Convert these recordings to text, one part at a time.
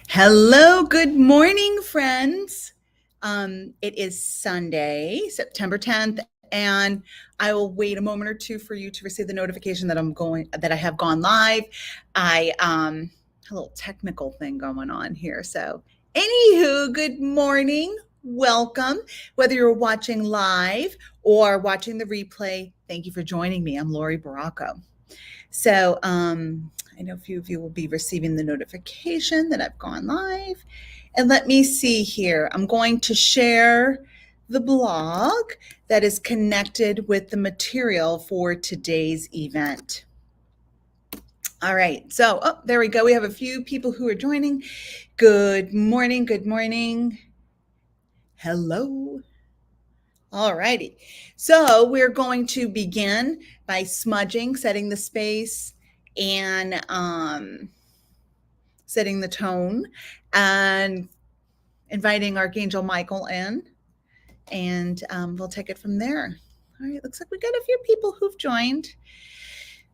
Hello, good morning, friends. It is Sunday, September 10th, and I will wait a moment or two for you to receive the notification that I have gone live. I a little technical thing going on here. So, anywho, good morning. Welcome. Whether you're watching live or watching the replay, thank you for joining me. I'm Laurie Baracco. So I know a few of you will be receiving the notification that I've gone live. And let me see here. I'm going to share the blog that is connected with the material for today's event. All right, so there we go. We have a few people who are joining. Good morning, good morning. Hello. All righty. So we're going to begin by smudging, setting the space, and setting the tone, and inviting Archangel Michael in, and we'll take it from there. All right, looks like we got a few people who've joined.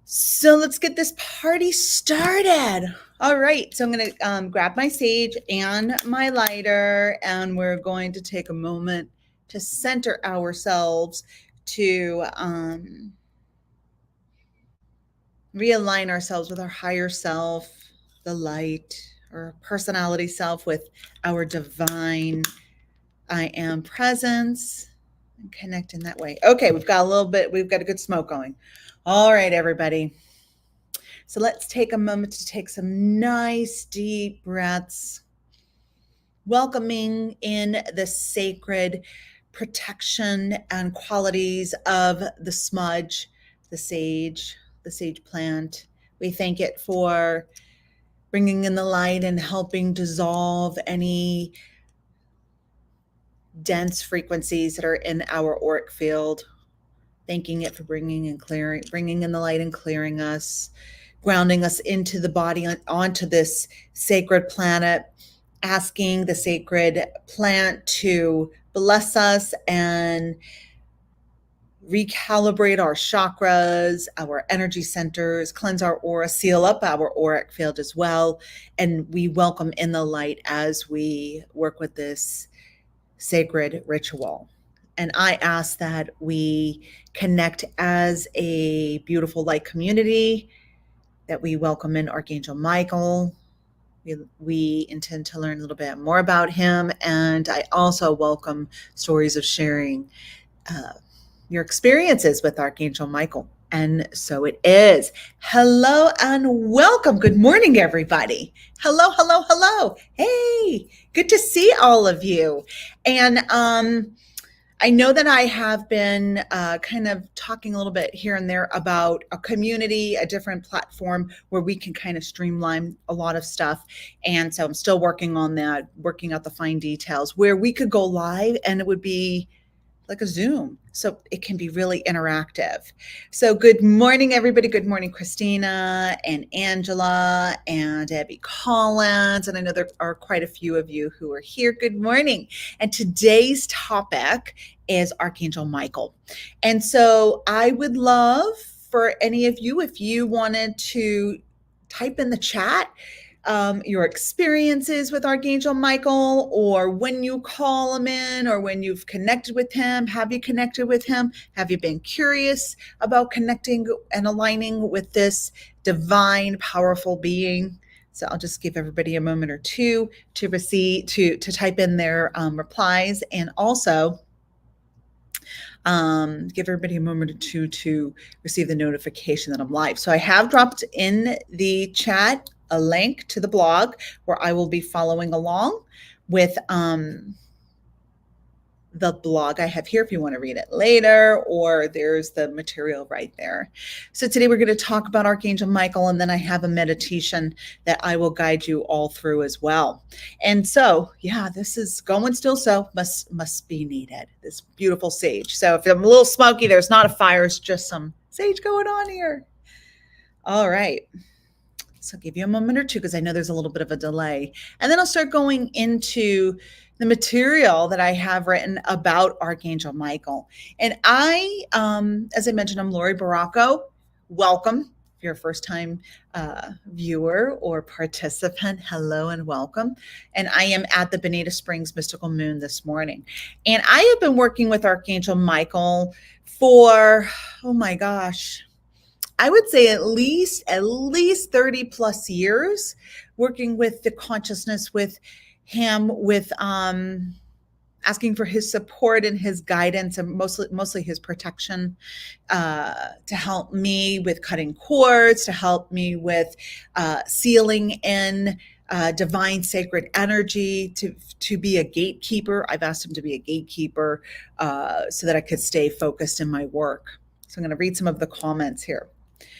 So let's get this party started. All right, so I'm going to grab my sage and my lighter, and we're going to take a moment to center ourselves, to realign ourselves with our higher self, the light, or personality self, with our divine I am presence, and connect in that way. Okay, we've got a good smoke going. All right, everybody. So let's take a moment to take some nice deep breaths, welcoming in the sacred protection and qualities of the smudge, the sage plant. We thank it for bringing in the light and helping dissolve any dense frequencies that are in our auric field. Thanking it for bringing in the light and clearing us, grounding us into the body, onto this sacred planet, asking the sacred plant to bless us and recalibrate our chakras, our energy centers, cleanse our aura, seal up our auric field as well. And we welcome in the light as we work with this sacred ritual. And I ask that we connect as a beautiful light community, that we welcome in Archangel Michael. We intend to learn a little bit more about him. And I also welcome stories of sharing your experiences with Archangel Michael. And so it is. Hello and welcome. Good morning, everybody. Hello, hello, hello. Hey, good to see all of you. And I know that I have been kind of talking a little bit here and there about a community, a different platform where we can kind of streamline a lot of stuff. And so I'm still working on that, working out the fine details, where we could go live and it would be like a Zoom. So it can be really interactive. So good morning, everybody. Good morning, Christina and Angela and Debbie Collins. And I know there are quite a few of you who are here. Good morning. And today's topic is Archangel Michael. And so I would love for any of you, if you wanted to type in the chat, your experiences with Archangel Michael, or when you call him in, or when you've connected with him. Have you connected with him? Have you been curious about connecting and aligning with this divine, powerful being? So I'll just give everybody a moment or two to type in their replies, and also give everybody a moment or two to receive the notification that I'm live. So I have dropped in the chat a link to the blog where I will be following along with the blog I have here if you want to read it later, or there's the material right there. So today we're going to talk about Archangel Michael, and then I have a meditation that I will guide you all through as well. And so, yeah, this is going still, so must be needed, this beautiful sage. So if I'm a little smoky, there's not a fire, it's just some sage going on here. All right. So I'll give you a moment or two because I know there's a little bit of a delay. And then I'll start going into the material that I have written about Archangel Michael. And I, as I mentioned, I'm Laurie Baracco. Welcome. If you're a first time viewer or participant, hello and welcome. And I am at the Bonita Springs Mystical Moon this morning. And I have been working with Archangel Michael for, oh my gosh, I would say at least 30 plus years, working with the consciousness with him, with asking for his support and his guidance, and mostly his protection, to help me with cutting cords, to help me with sealing in divine sacred energy, to be a gatekeeper. I've asked him to be a gatekeeper so that I could stay focused in my work. So I'm going to read some of the comments here.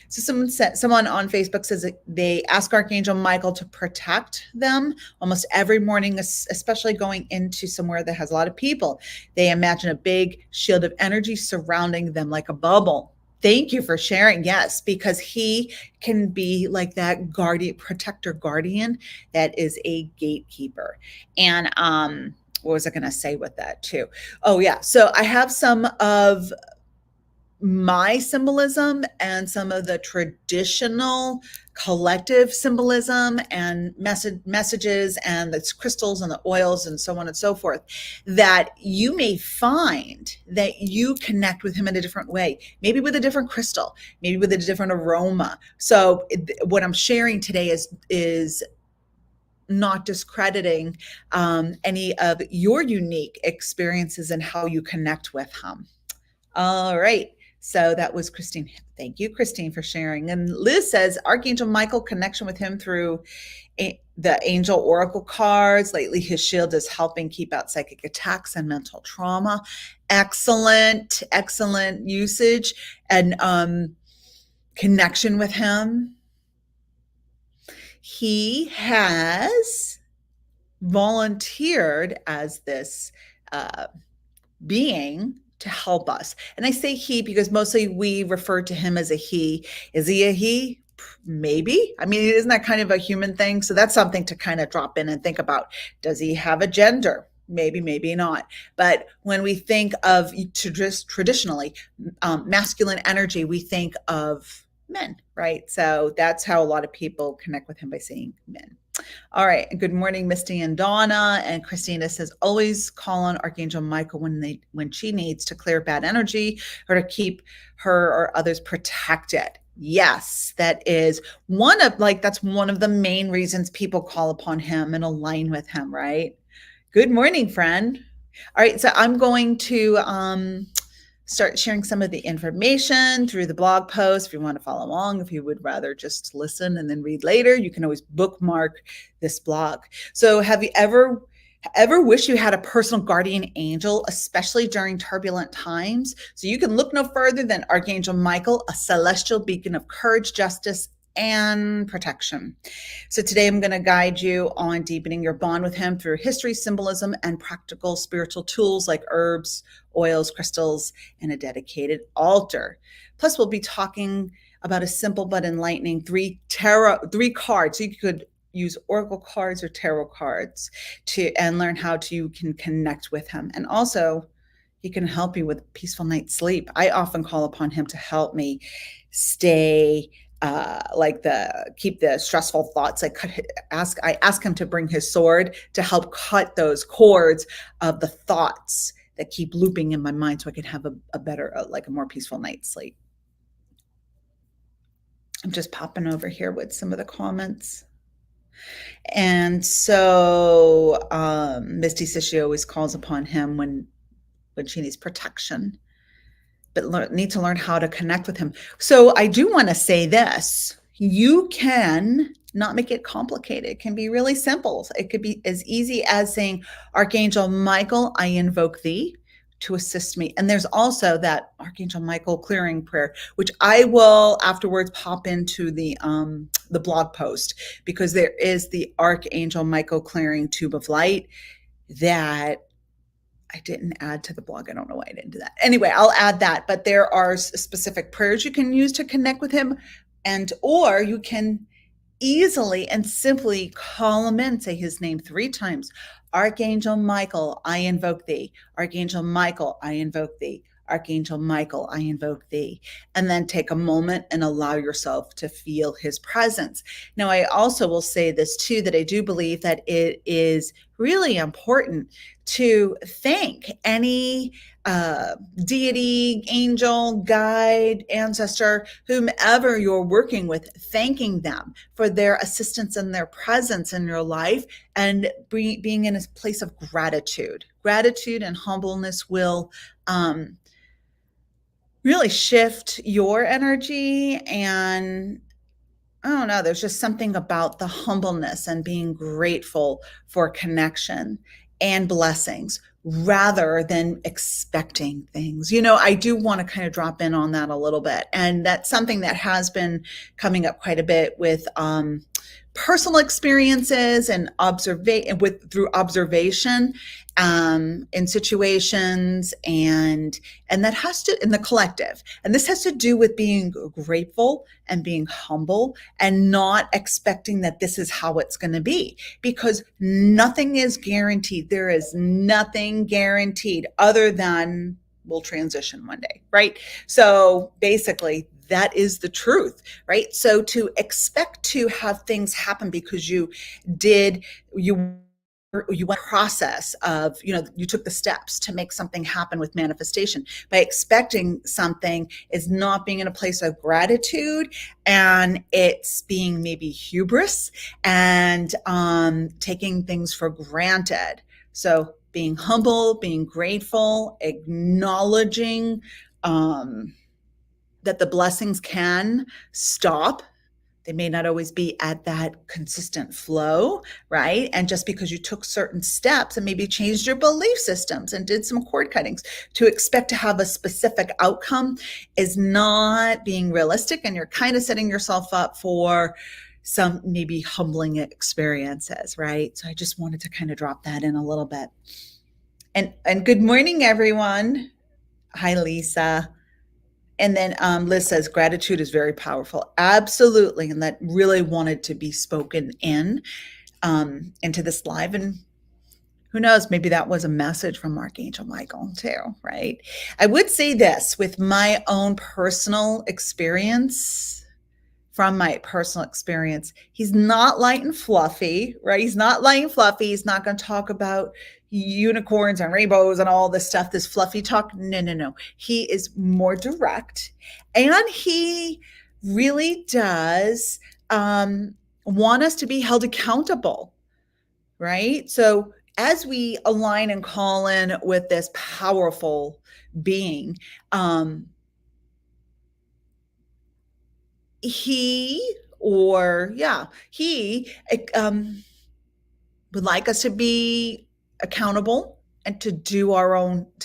So someone on Facebook says that they ask Archangel Michael to protect them almost every morning, especially going into somewhere that has a lot of people. They imagine a big shield of energy surrounding them like a bubble. Thank you for sharing. Yes, because he can be like that protector guardian that is a gatekeeper. And what was I going to say with that too? Oh yeah. So I have some of my symbolism and some of the traditional collective symbolism and messages and the crystals and the oils and so on and so forth, that you may find that you connect with him in a different way, maybe with a different crystal, maybe with a different aroma. So what I'm sharing today is not discrediting any of your unique experiences and how you connect with him. All right. So that was Christine. Thank you, Christine, for sharing. And Liz says, Archangel Michael, connection with him through the angel oracle cards. Lately, his shield is helping keep out psychic attacks and mental trauma. Excellent, excellent usage and connection with him. He has volunteered as this being to help us. And I say he because mostly we refer to him as a he. Is he a he? Maybe. I mean, isn't that kind of a human thing? So that's something to kind of drop in and think about. Does he have a gender? Maybe, maybe not. But when we think of traditionally masculine energy, we think of men, right? So that's how a lot of people connect with him, by saying men. All right. Good morning, Misty and Donna. And Christina says, always call on Archangel Michael when she needs to clear bad energy or to keep her or others protected. Yes, that's one of the main reasons people call upon him and align with him, right? Good morning, friend. All right. So I'm going to start sharing some of the information through the blog post. If you want to follow along, if you would rather just listen and then read later, you can always bookmark this blog. So have you ever wish you had a personal guardian angel, especially during turbulent times? So you can look no further than Archangel Michael, a celestial beacon of courage, justice, and protection. So today I'm going to guide you on deepening your bond with him through history, symbolism, and practical spiritual tools like herbs, oils, crystals, and a dedicated altar. Plus, we'll be talking about a simple but enlightening three cards. So you could use oracle cards or tarot cards and learn how you can connect with him. And also, he can help you with a peaceful night's sleep. I often call upon him to help me stay keep the stressful thoughts. I ask him to bring his sword to help cut those cords of the thoughts that keep looping in my mind so I can have a better, a more peaceful night's sleep. I'm just popping over here with some of the comments. And so Misty says she always calls upon him when she needs protection, but need to learn how to connect with him. So I do want to say this. You can not make it complicated. It can be really simple. It could be as easy as saying, Archangel Michael, I invoke thee to assist me. And there's also that Archangel Michael clearing prayer, which I will afterwards pop into the blog post, because there is the Archangel Michael clearing tube of light that I didn't add to the blog. I don't know why I didn't do that. Anyway, I'll add that. But there are specific prayers you can use to connect with him, or you can easily and simply call him in, say his name 3 times. Archangel Michael, I invoke thee. Archangel Michael, I invoke thee. Archangel Michael, I invoke thee. And then take a moment and allow yourself to feel his presence. Now, I also will say this too, that I do believe that it is really important to thank any deity, angel, guide, ancestor, whomever you're working with, thanking them for their assistance and their presence in your life, and being in a place of gratitude. Gratitude and humbleness will really shift your energy. And I don't know, there's just something about the humbleness and being grateful for connection and blessings rather than expecting things. I do want to kind of drop in on that a little bit. And that's something that has been coming up quite a bit with personal experiences and through observation in situations, and that has to, in the collective, and this has to do with being grateful and being humble and not expecting that this is how it's going to be, because nothing is guaranteed. There is nothing guaranteed other than we'll transition one day, right? So basically, that is the truth, right? So to expect to have things happen because you went process of, you took the steps to make something happen with manifestation. By expecting something is not being in a place of gratitude, and it's being maybe hubris and taking things for granted. So being humble, being grateful, acknowledging that the blessings can stop. They may not always be at that consistent flow, right? And just because you took certain steps and maybe changed your belief systems and did some cord cuttings, to expect to have a specific outcome is not being realistic. And you're kind of setting yourself up for some maybe humbling experiences, right? So I just wanted to kind of drop that in a little bit. And good morning, everyone. Hi, Lisa. And then Liz says, gratitude is very powerful. Absolutely. And that really wanted to be spoken into this live. And who knows, maybe that was a message from Archangel Michael too, right? I would say this with my own personal experience. From my personal experience, he's not light and fluffy, right? He's not light and fluffy. He's not going to talk about unicorns and rainbows and all this stuff, this fluffy talk. No. He is more direct, and he really does want us to be held accountable, right? So as we align and call in with this powerful being, he would like us to be accountable and to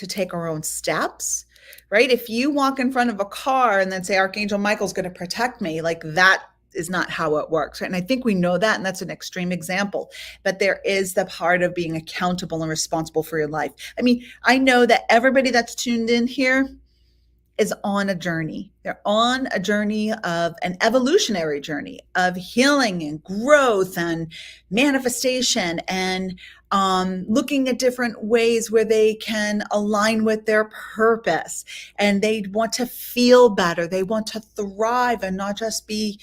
take our own steps, right? If you walk in front of a car and then say, Archangel Michael's going to protect me, like that is not how it works, right? And I think we know that, and that's an extreme example, but there is the part of being accountable and responsible for your life. I mean, I know that everybody that's tuned in here is on a journey. They're on a journey of an evolutionary journey of healing and growth and manifestation, and looking at different ways where they can align with their purpose. And they want to feel better. They want to thrive and not just be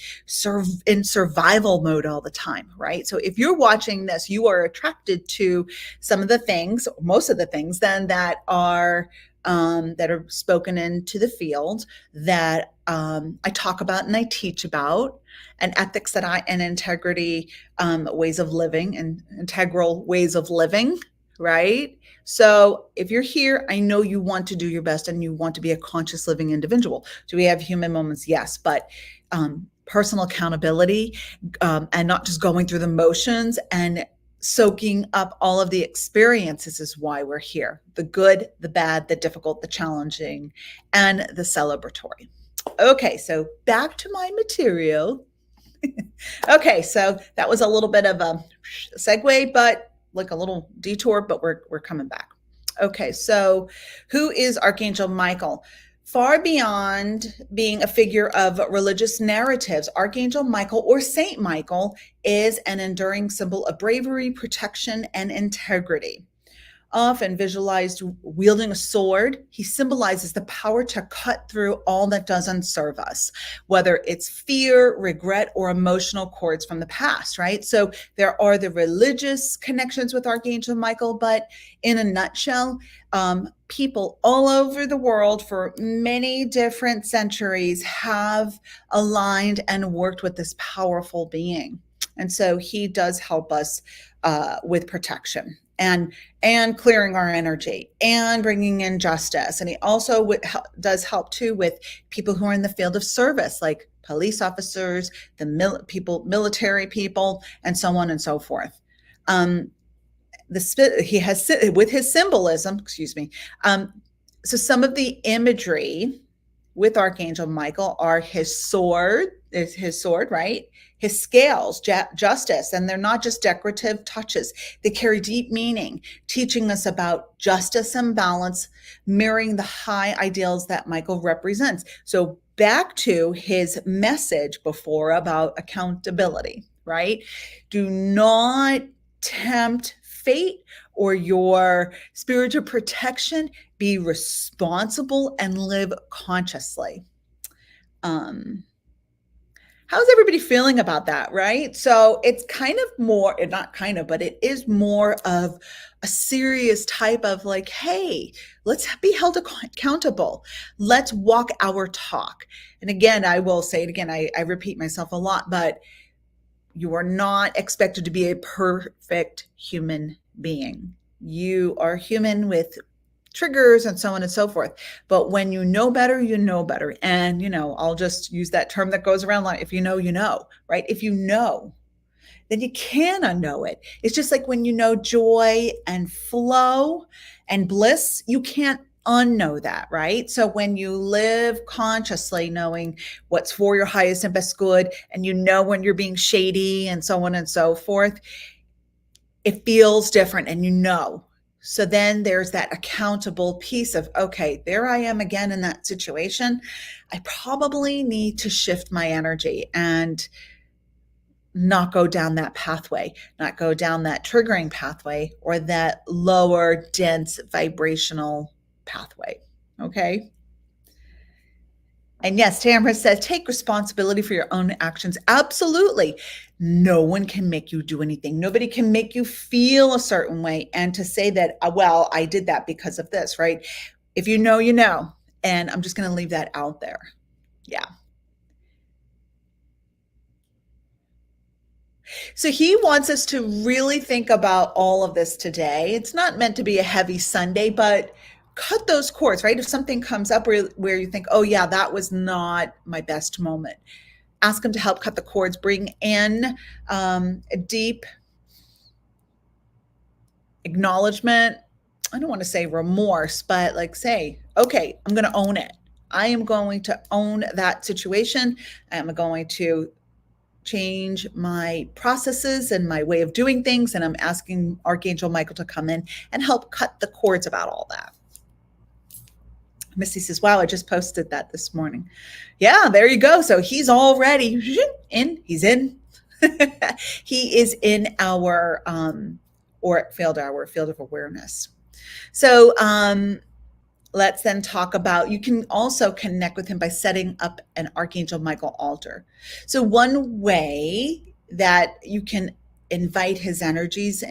in survival mode all the time, right? So if you're watching this, you are attracted to some of the things, most of the things then that are spoken into the field that I talk about and I teach about, and ethics and integrity, ways of living and integral ways of living, right? So if you're here, I know you want to do your best and you want to be a conscious living individual. Do we have human moments? Yes, but personal accountability and not just going through the motions and soaking up all of the experiences is why we're here. The good, the bad, the difficult, the challenging, and the celebratory. Okay, so back to my material. Okay, so that was a little bit of a segue, but like a little detour, but we're coming back. Okay, so who is Archangel Michael? Far beyond being a figure of religious narratives, Archangel Michael or Saint Michael is an enduring symbol of bravery, protection, and integrity. often visualized wielding a sword. He symbolizes the power to cut through all that doesn't serve us, whether it's fear, regret, or emotional cords from the past, right? So there are the religious connections with Archangel Michael, but in a nutshell, people all over the world for many different centuries have aligned and worked with this powerful being. And so he does help us with protection and clearing our energy and bringing in justice. And he also does help too with people who are in the field of service, like police officers, the military people, and so on and so forth. He has with his symbolism. Excuse me. So some of the imagery with Archangel Michael are his sword, right? His scales, justice, and they're not just decorative touches. They carry deep meaning, teaching us about justice and balance, mirroring the high ideals that Michael represents. So back to his message before about accountability, right? Do not tempt fate or your spiritual protection. Be responsible and live consciously. How's everybody feeling about that, right? So it's kind of more, not kind of, but it is more of a serious type of like, hey, let's be held accountable. Let's walk our talk. And again, I will say it again, I repeat myself a lot, but you are not expected to be a perfect human being. You are human with triggers and so on and so forth. But when you know better, you know better. And, I'll just use that term that goes around like, if you know, you know, right? If you know, then you can unknow it. It's just like when you know joy and flow and bliss, you can't unknow that, right? So when you live consciously knowing what's for your highest and best good, and when you're being shady and so on and so forth, it feels different and. So then there's that accountable piece of, okay, there I am again in that situation. I probably need to shift my energy and not go down that pathway, not go down that triggering pathway or that lower, dense vibrational pathway. Okay. And yes, Tamara says, take responsibility for your own actions. Absolutely. No one can make you do anything. Nobody can make you feel a certain way. And to say that, well, I did that because of this, right? If you know, you know. And I'm just going to leave that out there. Yeah. So he wants us to really think about all of this today. It's not meant to be a heavy Sunday, but cut those cords, right? If something comes up where you think, oh yeah, that was not my best moment, ask him to help cut the cords, bring in a deep acknowledgement. I don't want to say remorse, but like say, okay, I'm going to own it. I am going to own that situation. I'm going to change my processes and my way of doing things. And I'm asking Archangel Michael to come in and help cut the cords about all that. Missy says, wow, I just posted that this morning. Yeah, there you go. So he's already in. He's in. He is in our auric field, our field of awareness. So let's then talk about, you can also connect with him by setting up an Archangel Michael altar. So one way that you can invite his energies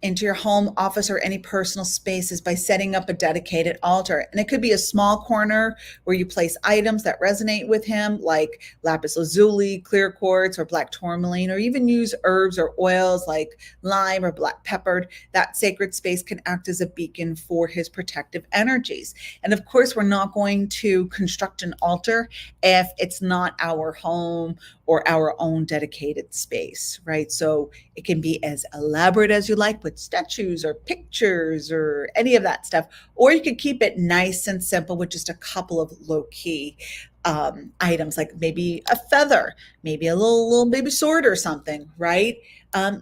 into your home, office, or any personal spaces by setting up a dedicated altar. And it could be a small corner where you place items that resonate with him, like lapis lazuli, clear quartz, or black tourmaline, or even use herbs or oils like lime or black pepper. That sacred space can act as a beacon for his protective energies. And of course, we're not going to construct an altar if it's not our home or our own dedicated space, right? So it can be as elaborate as you like with statues or pictures or any of that stuff, or you could keep it nice and simple with just a couple of low-key items, like maybe a feather, maybe a little baby sword or something, right?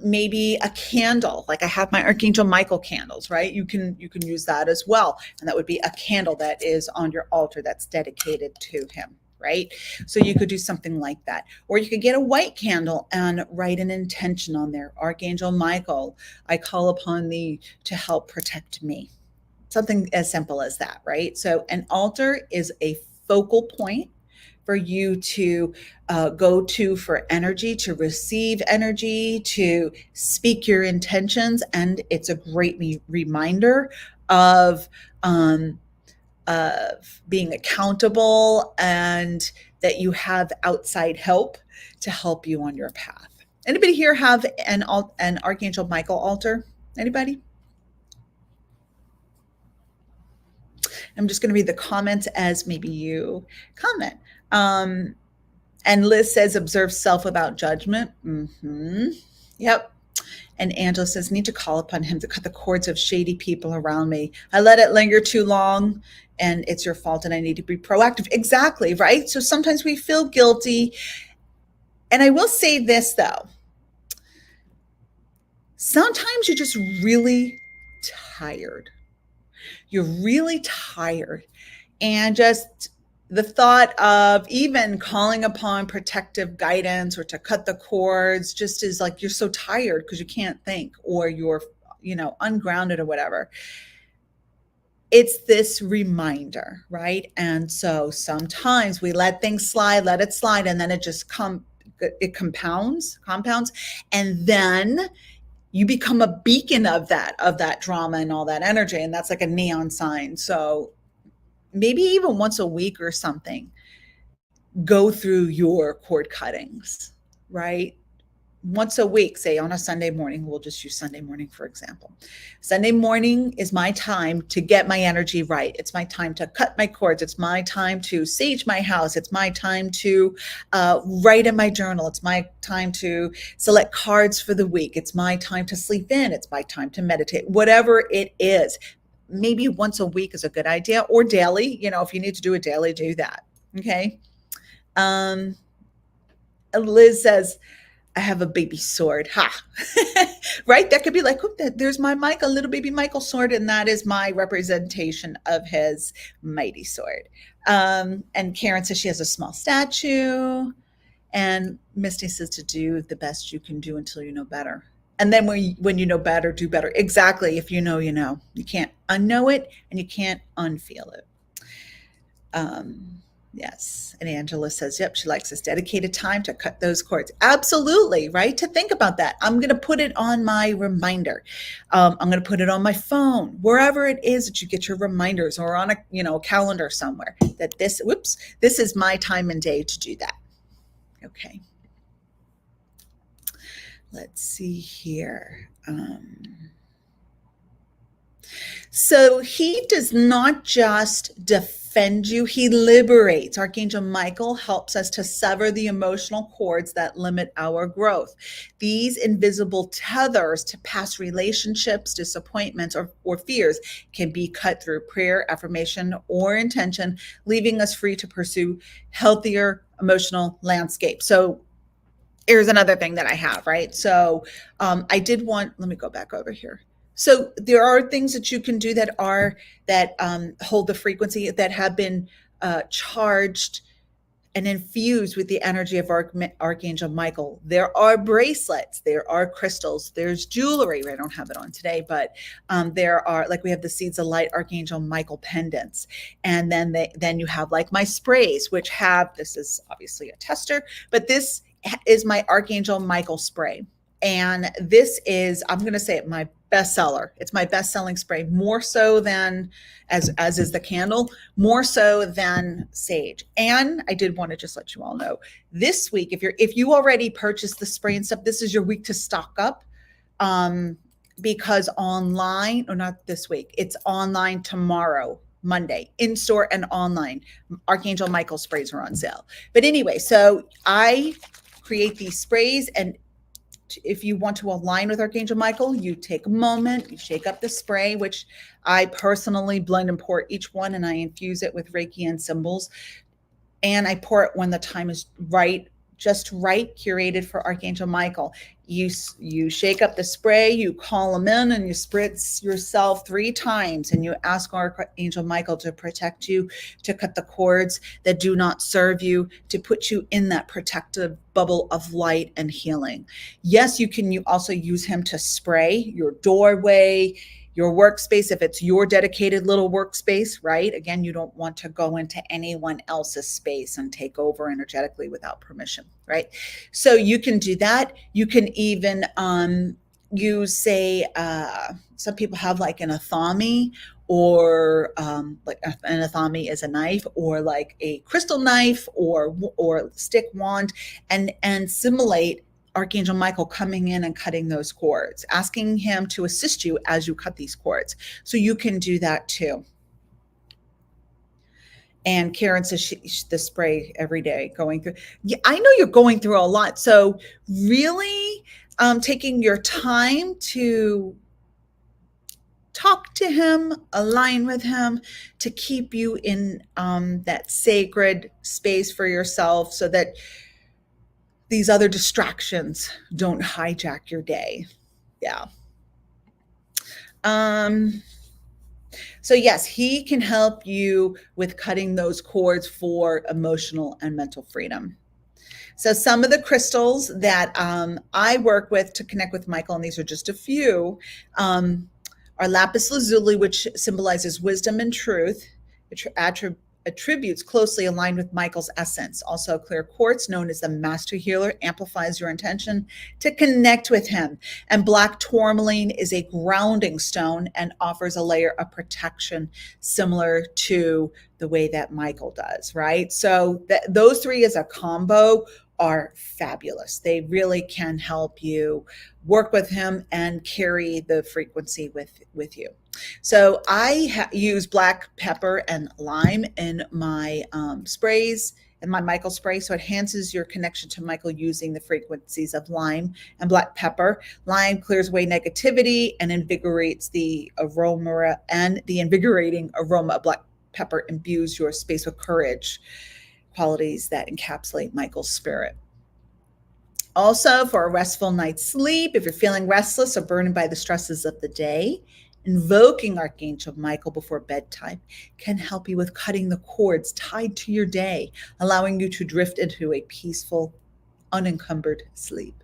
Maybe a candle, like I have my Archangel Michael candles, right? You can use that as well, and that would be a candle that is on your altar that's dedicated to him. right? So you could do something like that. Or you could get a white candle and write an intention on there. Archangel Michael, I call upon thee to help protect me. Something as simple as that, right? So an altar is a focal point for you to go to for energy, to receive energy, to speak your intentions. And it's a great reminder of, um, of being accountable and that you have outside help to help you on your path. Anybody here have an Archangel Michael altar? Anybody? I'm just going to read the comments as maybe you comment. And Liz says, observe self without judgment. Mm-hmm. Yep. And Angela says, need to call upon him to cut the cords of shady people around me. I let it linger too long and it's your fault and I need to be proactive. Exactly, right? So sometimes we feel guilty. And I will say this, though. Sometimes you're just really tired. You're really tired. And just the thought of even calling upon protective guidance or to cut the cords just is like you're so tired because you can't think or you're, ungrounded or whatever. It's this reminder, right? And so sometimes we let things slide, let it slide, and then it just compounds, and then you become a beacon of that drama and all that energy, and that's like a neon sign. So maybe even once a week or something, go through your cord cuttings, right? Once a week, say on a Sunday morning, we'll just use Sunday morning, for example. Sunday morning is my time to get my energy right. It's my time to cut my cords. It's my time to sage my house. It's my time to write in my journal. It's my time to select cards for the week. It's my time to sleep in. It's my time to meditate, whatever it is. Maybe once a week is a good idea, or daily. If you need to do it daily, do that. Okay. Liz says, I have a baby sword. Ha! Right? That could be like, there's my Michael, little baby Michael sword, and that is my representation of his mighty sword. And Karen says she has a small statue. And Misty says to do the best you can do until you know better. And then when you know better, do better. Exactly. If you know, you know. You can't unknow it and you can't unfeel it. Yes. And Angela says, yep, she likes this dedicated time to cut those cords. Absolutely. Right. To think about that. I'm going to put it on my reminder. I'm going to put it on my phone, wherever it is that you get your reminders, or on a calendar somewhere, that this is my time and day to do that. Okay. Let's see here. So he does not just defend you, he liberates. Archangel Michael helps us to sever the emotional cords that limit our growth. These invisible tethers to past relationships, disappointments, or fears can be cut through prayer, affirmation, or intention, leaving us free to pursue healthier emotional landscape. So here's another thing that I have, right? So let me go back over here. So there are things that you can do that hold the frequency, that have been charged and infused with the energy of Archangel Michael. There are bracelets, there are crystals, there's jewelry. I don't have it on today, but there are, like, we have the Seeds of Light Archangel Michael pendants. And then you have like my sprays, which this is obviously a tester, but this is my Archangel Michael spray. And this is, I'm going to say it, my bestseller. It's my best-selling spray, more so than, as is the candle, more so than sage. And I did want to just let you all know, this week, if you already purchased the spray and stuff, this is your week to stock up. Because online, or not this week, it's online tomorrow, Monday, in store and online. Archangel Michael sprays are on sale. But anyway, so I create these sprays, and if you want to align with Archangel Michael, you take a moment, you shake up the spray, which I personally blend and pour each one, and I infuse it with Reiki and symbols. And I pour it when the time is right just right, curated for Archangel Michael. You shake up the spray, you call him in, and you spritz yourself 3 times, and you ask Archangel Michael to protect you, to cut the cords that do not serve you, to put you in that protective bubble of light and healing. Yes, you also use him to spray your doorway, your workspace, if it's your dedicated little workspace, right? Again, you don't want to go into anyone else's space and take over energetically without permission, right? So you can do that. You can even use, say, some people have like an athame, or like an athame is a knife, or like a crystal knife, or stick wand, and simulate Archangel Michael coming in and cutting those cords, asking him to assist you as you cut these cords. So you can do that too. And Karen says the spray every day going through. Yeah, I know you're going through a lot. So really taking your time to talk to him, align with him, to keep you in that sacred space for yourself, so that these other distractions don't hijack your day. Yeah. So yes, he can help you with cutting those cords for emotional and mental freedom. So some of the crystals that I work with to connect with Michael, and these are just a few, are lapis lazuli, which symbolizes wisdom and truth. Attributes closely aligned with Michael's essence. Also, clear quartz, known as the master healer, amplifies your intention to connect with him. And black tourmaline is a grounding stone and offers a layer of protection similar to the way that Michael does, right? So those 3 as a combo are fabulous. They really can help you work with him and carry the frequency with you. So I use black pepper and lime in my sprays, in my Michael spray. So it enhances your connection to Michael using the frequencies of lime and black pepper. Lime clears away negativity and invigorates the aroma, and the invigorating aroma of black pepper imbues your space with courage, qualities that encapsulate Michael's spirit. Also, for a restful night's sleep, if you're feeling restless or burdened by the stresses of the day, invoking Archangel Michael before bedtime can help you with cutting the cords tied to your day, allowing you to drift into a peaceful, unencumbered sleep.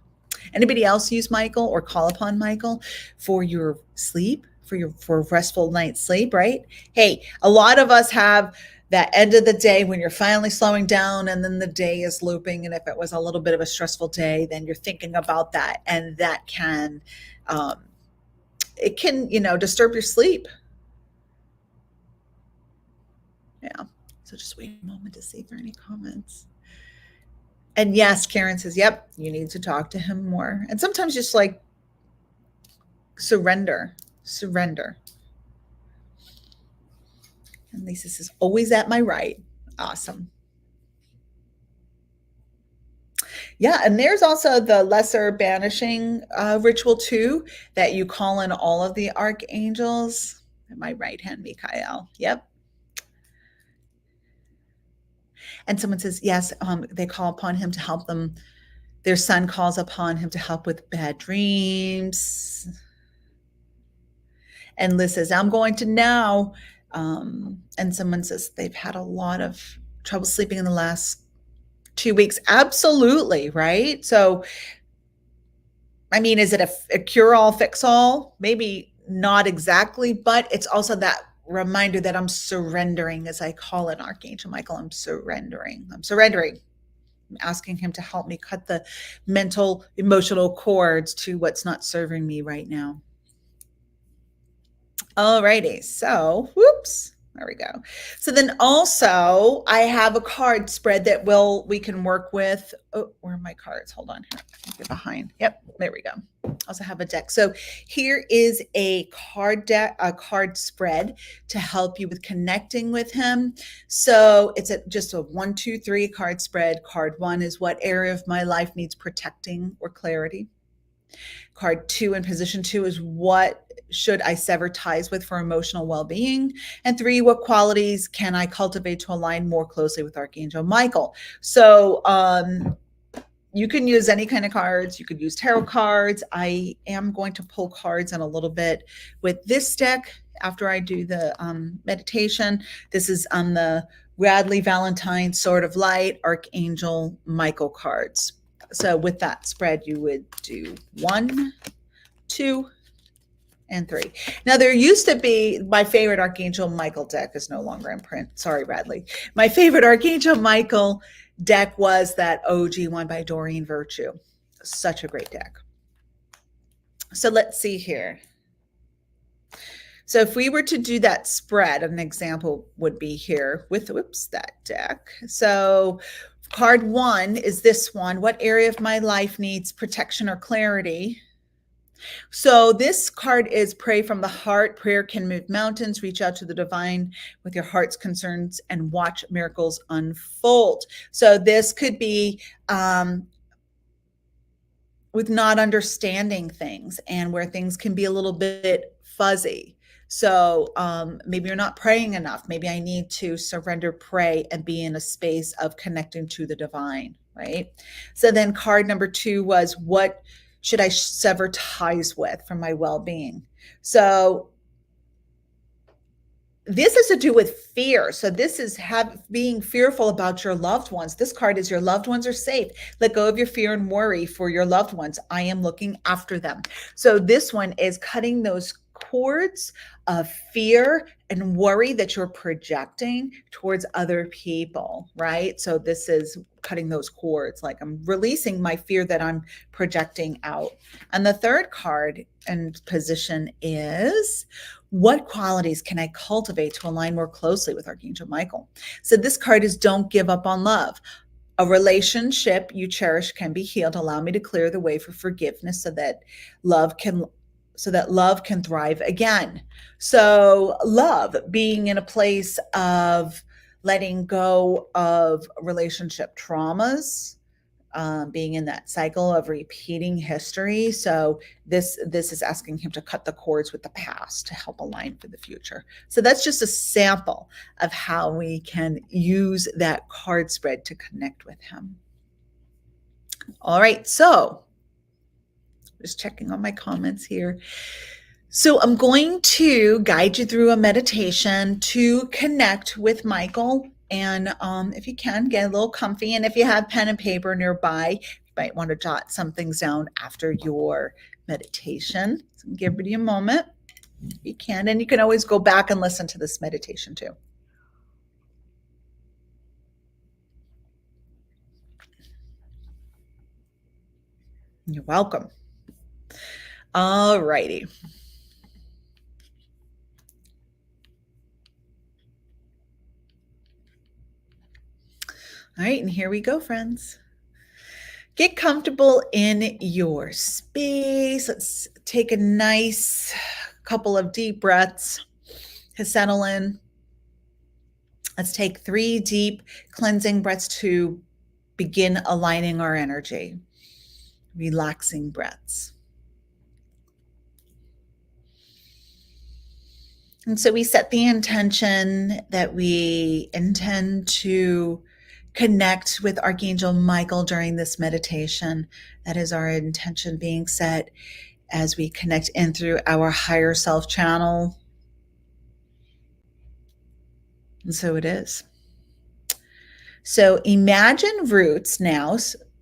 Anybody else use Michael or call upon Michael for your sleep, for a restful night's sleep, right? Hey, a lot of us have that end of the day when you're finally slowing down, and then the day is looping. And if it was a little bit of a stressful day, then you're thinking about that, and that can it can, disturb your sleep. Yeah. So just wait a moment to see if there are any comments. And yes, Karen says, yep, you need to talk to him more. And sometimes just like surrender. And Lisa says, always at my right. Awesome. Yeah, and there's also the lesser banishing ritual too, that you call in all of the archangels. At my right hand, Michael. Yep. And someone says, yes, they call upon him to help them. Their son calls upon him to help with bad dreams. And Liz says, I'm going to now. And someone says they've had a lot of trouble sleeping in the last 2 weeks. Absolutely, right? So, I mean, is it a cure-all, fix-all? Maybe not exactly, but it's also that reminder that I'm surrendering, as I call it, Archangel Michael. I'm surrendering. I'm asking him to help me cut the mental, emotional cords to what's not serving me right now. Alrighty, so whoops, there we go. So then also I have a card spread that we can work with. Oh, where are my cards? Hold on here. Get behind. Yep, there we go. Also have a deck. So here is a card deck, a card spread to help you with connecting with him. So it's just a 1, 2, 3 card spread. Card 1 is what area of my life needs protecting or clarity. Card 2 in position 2 is what should I sever ties with for emotional well-being? And 3, what qualities can I cultivate to align more closely with Archangel Michael? So You can use any kind of cards. You could use tarot cards. I am going to pull cards in a little bit with this deck after I do the meditation. This is on the Radley Valentine Sword of Light Archangel Michael cards. So with that spread, you would do 1, 2, and 3. Now, there used to be my favorite Archangel Michael deck is no longer in print. Sorry, Radley. My favorite Archangel Michael deck was that OG one by Doreen Virtue. Such a great deck. So let's see here. So if we were to do that spread, an example would be here with, whoops, that deck. So card 1 is this one. What area of my life needs protection or clarity? So this card is pray from the heart. Prayer can move mountains. Reach out to the divine with your heart's concerns and watch miracles unfold. So this could be with not understanding things and where things can be a little bit fuzzy. So maybe you're not praying enough. Maybe I need to surrender, pray, and be in a space of connecting to the divine, right? So then card number 2 was, what should I sever ties with for my well-being? So this has to do with fear. So this is being fearful about your loved ones. This card is your loved ones are safe. Let go of your fear and worry for your loved ones. I am looking after them. So this one is cutting those cords of fear and worry that you're projecting towards other people, right? So this is cutting those cords, like I'm releasing my fear that I'm projecting out. And the third card and position is, what qualities can I cultivate to align more closely with Archangel Michael? So this card is, don't give up on love. A relationship you cherish can be healed. Allow me to clear the way for forgiveness so that love can thrive again. So love, being in a place of letting go of relationship traumas, being in that cycle of repeating history. So this is asking him to cut the cords with the past to help align for the future. So that's just a sample of how we can use that card spread to connect with him. All right, so just checking on my comments here. So I'm going to guide you through a meditation to connect with Michael. And if you can, get a little comfy. And if you have pen and paper nearby, you might want to jot some things down after your meditation. So give you a moment if you can. And you can always go back and listen to this meditation too. You're welcome. All righty. All right, and here we go, friends. Get comfortable in your space. Let's take a nice couple of deep breaths to settle in. Let's take 3 deep cleansing breaths to begin aligning our energy. Relaxing breaths. And so we set the intention that we intend to connect with Archangel Michael during this meditation. That is our intention being set as we connect in through our higher self channel. And so it is. So imagine roots now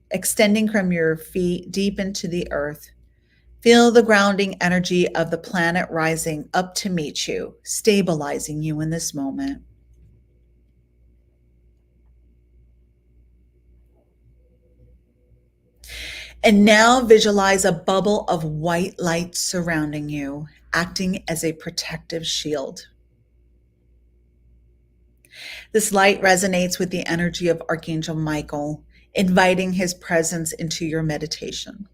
extending from your feet deep into the earth. Feel the grounding energy of the planet rising up to meet you, stabilizing you in this moment. And now visualize a bubble of white light surrounding you, acting as a protective shield. This light resonates with the energy of Archangel Michael, inviting his presence into your meditation.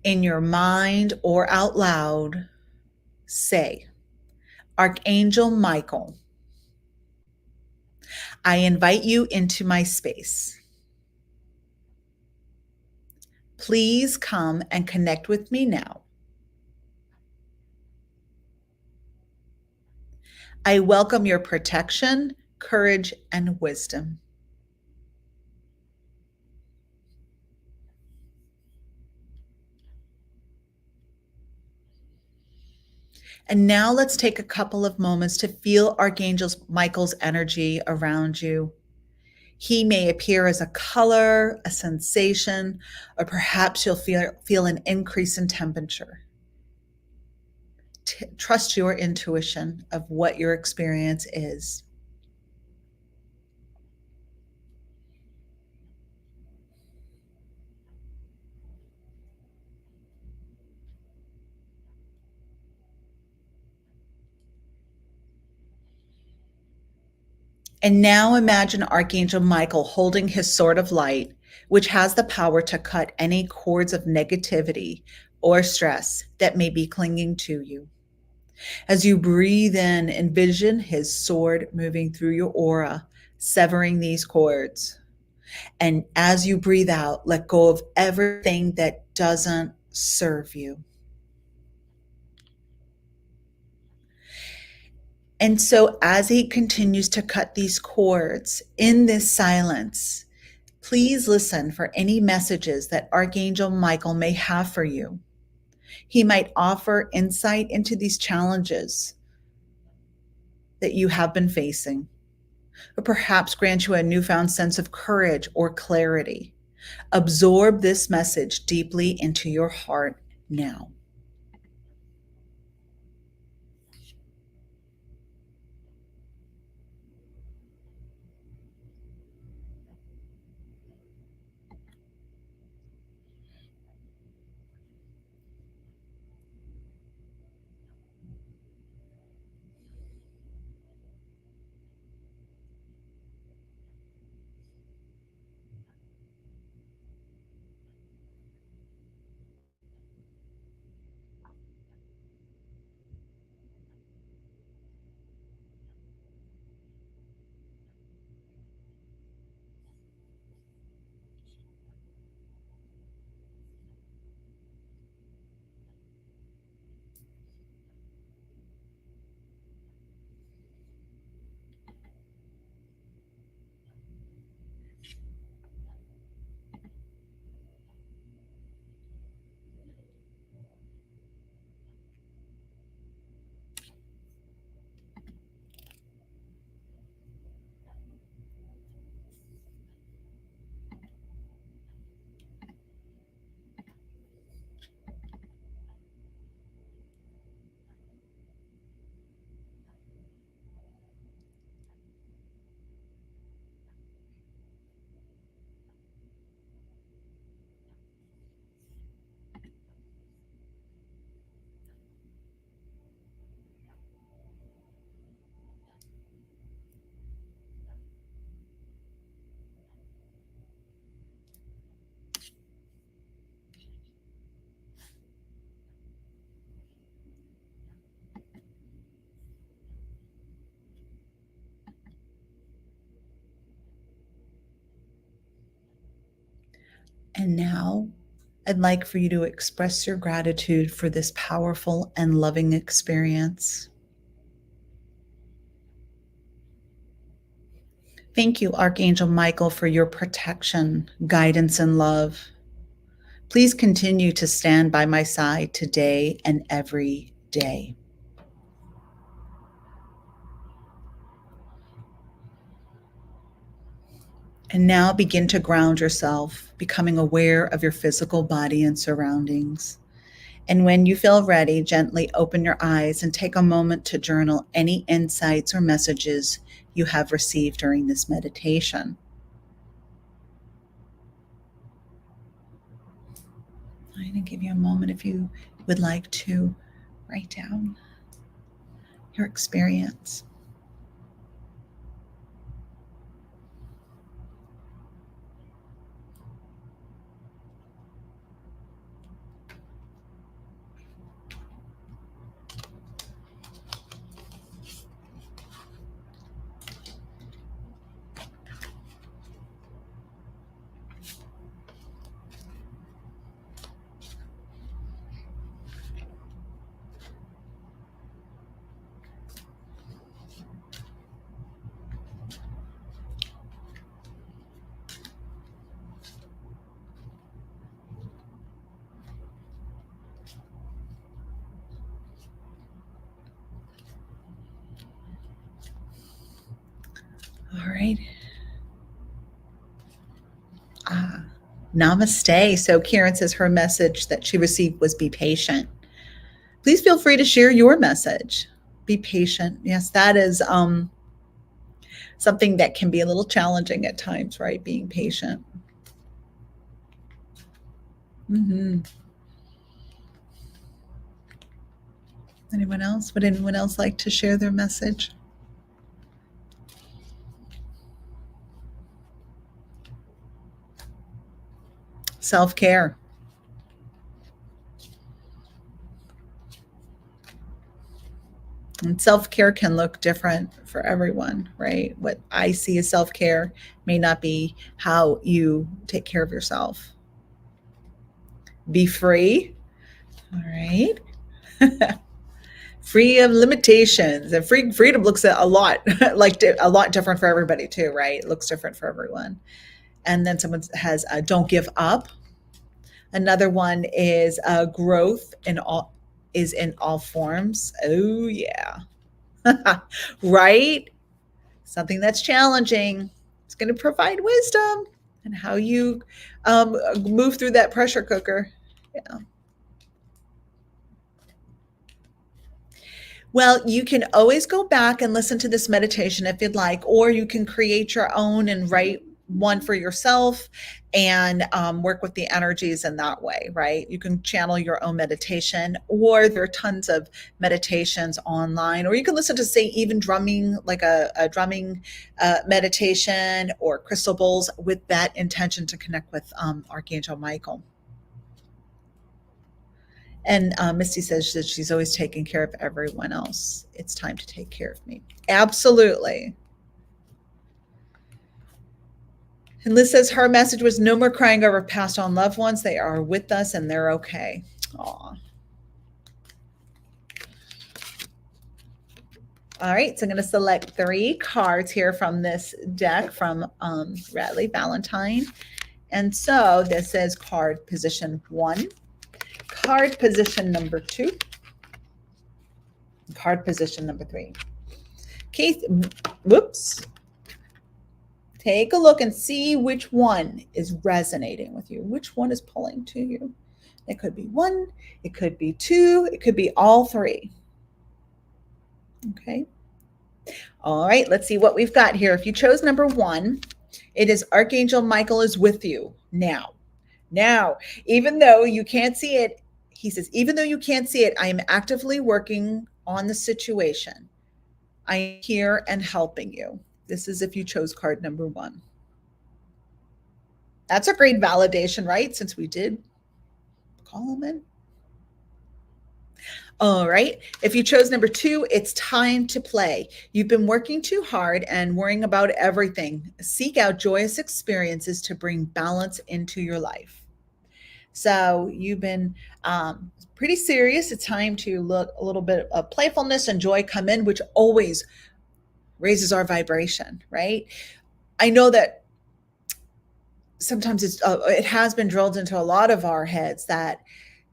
In your mind or out loud, say, Archangel Michael, I invite you into my space. Please come and connect with me now. I welcome your protection, courage, and wisdom. And now let's take a couple of moments to feel Archangel Michael's energy around you. He may appear as a color, a sensation, or perhaps you'll feel an increase in temperature. Trust your intuition of what your experience is. And now imagine Archangel Michael holding his sword of light, which has the power to cut any cords of negativity or stress that may be clinging to you. As you breathe in, envision his sword moving through your aura, severing these cords. And as you breathe out, let go of everything that doesn't serve you. And so, as he continues to cut these cords in this silence, please listen for any messages that Archangel Michael may have for you. He might offer insight into these challenges that you have been facing, or perhaps grant you a newfound sense of courage or clarity. Absorb this message deeply into your heart now. And now I'd like for you to express your gratitude for this powerful and loving experience. Thank you, Archangel Michael, for your protection, guidance, and love. Please continue to stand by my side today and every day. And now begin to ground yourself, becoming aware of your physical body and surroundings. And when you feel ready, gently open your eyes and take a moment to journal any insights or messages you have received during this meditation. I'm going to give you a moment if you would like to write down your experience. All right. Ah, namaste. So Karen says her message that she received was be patient. Please feel free to share your message. Be patient. Yes, that is something that can be a little challenging at times, right? Being patient. Mm-hmm. Anyone else? Would anyone else like to share their message? Self care. And self care can look different for everyone, right? What I see as self care may not be how you take care of yourself. Be free. All right. Free of limitations, and freedom looks a lot like a lot different for everybody too, right? It looks different for everyone. And then someone has don't give up. Another one is growth in all forms. Oh yeah. Right. Something that's challenging. It's going to provide wisdom and how you move through that pressure cooker. Yeah. Well, you can always go back and listen to this meditation if you'd like, or you can create your own and write one for yourself and work with the energies in that way, right? You can channel your own meditation, or there are tons of meditations online, or you can listen to, say, even drumming, like a drumming meditation or crystal bowls with that intention to connect with Archangel Michael. And Misty says that she's always taking care of everyone else. It's time to take care of me. Absolutely. And Liz says her message was no more crying over passed on loved ones. They are with us and they're okay. Aw. All right, so I'm going to select 3 cards here from this deck from Radley Valentine. And so this is card position 1, card position number 2, card position number 3. Keith, whoops. Take a look and see which one is resonating with you. Which one is pulling to you? It could be 1, it could be 2, it could be all 3. Okay. All right, let's see what we've got here. If you chose number 1, it is Archangel Michael is with you now. Now, even though you can't see it, he says, even though you can't see it, I am actively working on the situation. I am here and helping you. This is if you chose card number 1. That's a great validation, right? Since we did call him in. All right. If you chose number 2, it's time to play. You've been working too hard and worrying about everything. Seek out joyous experiences to bring balance into your life. So you've been pretty serious. It's time to look a little bit of playfulness and joy come in, which always raises our vibration, right? I know that sometimes it has been drilled into a lot of our heads that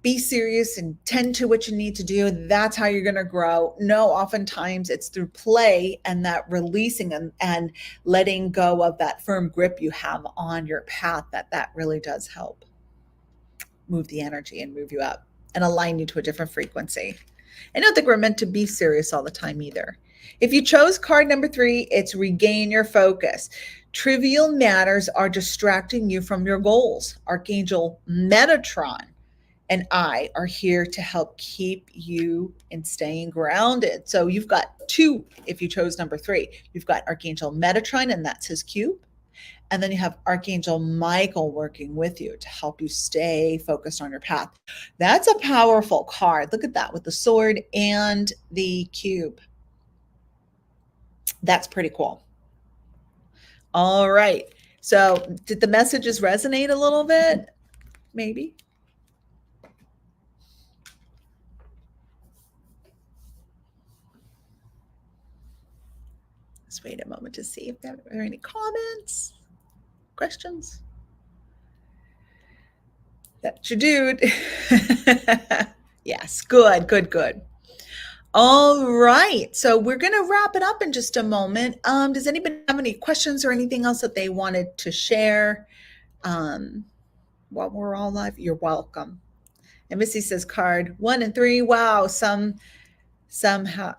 be serious and tend to what you need to do. That's how you're going to grow. No, oftentimes it's through play and that releasing and letting go of that firm grip you have on your path, that really does help move the energy and move you up and align you to a different frequency. I don't think we're meant to be serious all the time either. If you chose card number 3, it's regain your focus. Trivial matters are distracting you from your goals. Archangel Metatron and I are here to help keep you in staying grounded. So you've got 2, if you chose number 3. You've got Archangel Metatron, and that's his cube. And then you have Archangel Michael working with you to help you stay focused on your path. That's a powerful card. Look at that with the sword and the cube. That's pretty cool. All right. So did the messages resonate a little bit? Maybe. Let's wait a moment to see if there are any comments, questions. That's your dude. Yes, good. All right. So we're going to wrap it up in just a moment. Does anybody have any questions or anything else that they wanted to share? Um, while we're all live, you're welcome. And Missy says card 1 and 3. Wow. Somehow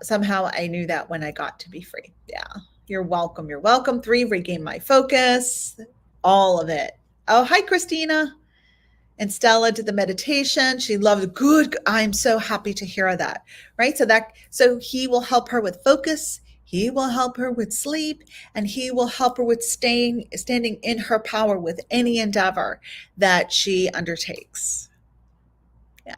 I knew that when I got to be free. Yeah. You're welcome. You're welcome. 3, regain my focus. All of it. Oh, hi, Christina. And Stella did the meditation. She loved good. I'm so happy to hear that. Right. So he will help her with focus. He will help her with sleep, and he will help her with standing in her power with any endeavor that she undertakes. Yeah.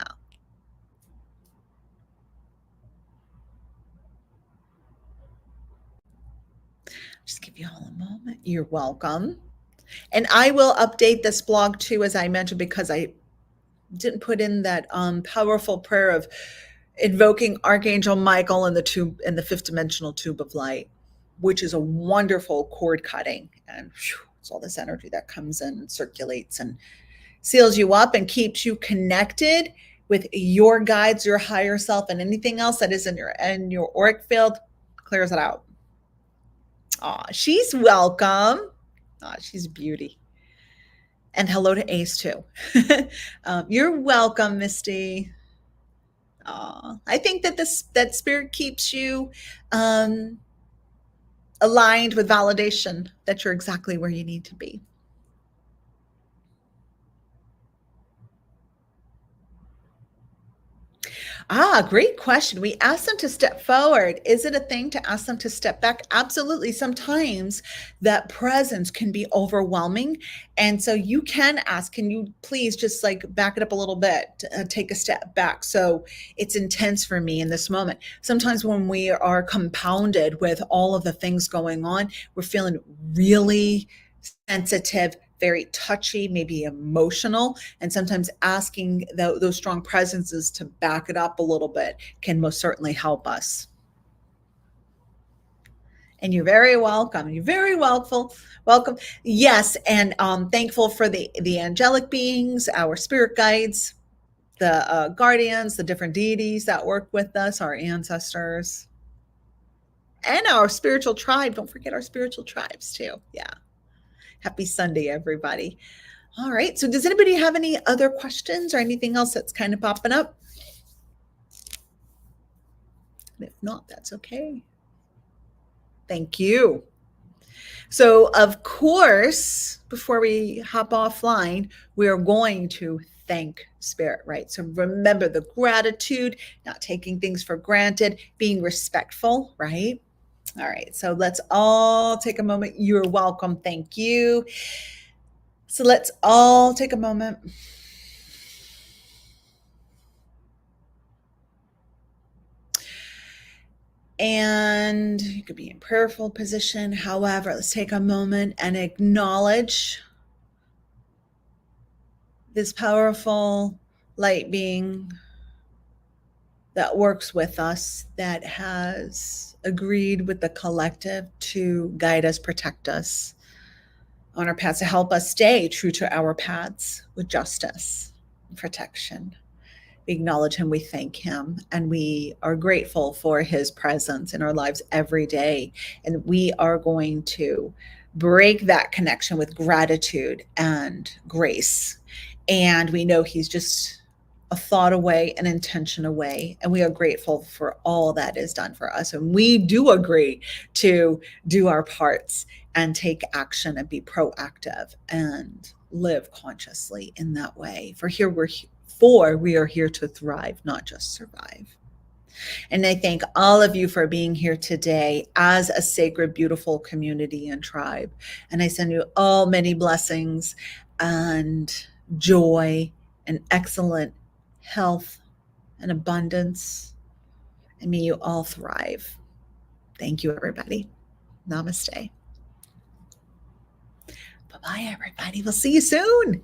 Just give you all a moment. You're welcome. And I will update this blog too, as I mentioned, because I didn't put in that powerful prayer of invoking Archangel Michael in the fifth dimensional tube of light, which is a wonderful cord cutting. And it's all this energy that comes in and circulates and seals you up and keeps you connected with your guides, your higher self, and anything else that is in your auric field, clears it out. Aw, she's welcome. Aw, she's a beauty. And hello to Ace too. You're welcome, Misty. I think that spirit keeps you aligned with validation that you're exactly where you need to be. Great question. We asked them to step forward. Is it a thing to ask them to step back? Absolutely. Sometimes that presence can be overwhelming. And so you can ask, can you please just like back it up a little bit, take a step back? So it's intense for me in this moment. Sometimes when we are compounded with all of the things going on, we're feeling really sensitive, very touchy, maybe emotional. And sometimes asking those strong presences to back it up a little bit can most certainly help us. And you're very welcome. You're very welcome. Yes, and thankful for the angelic beings, our spirit guides, the guardians, the different deities that work with us, our ancestors, and our spiritual tribe. Don't forget our spiritual tribes too. Yeah. Happy Sunday, everybody. All right. So does anybody have any other questions or anything else that's kind of popping up? If not, that's okay. Thank you. So, of course, before we hop offline, we are going to thank Spirit, right? So remember the gratitude, not taking things for granted, being respectful, right? All right, so let's all take a moment. You're welcome. Thank you. So let's all take a moment. And you could be in prayerful position. However, let's take a moment and acknowledge this powerful light being that works with us, that has agreed with the collective to guide us, protect us on our paths, to help us stay true to our paths with justice and protection. We acknowledge him, we thank him, and we are grateful for his presence in our lives every day. And we are going to break that connection with gratitude and grace. And we know he's just a thought away, an intention away. And we are grateful for all that is done for us. And we do agree to do our parts and take action and be proactive and live consciously in that way. We are here to thrive, not just survive. And I thank all of you for being here today as a sacred, beautiful community and tribe. And I send you all many blessings and joy and excellent health and abundance. And may you all thrive. Thank you, everybody. Namaste. Bye-bye, everybody. We'll see you soon.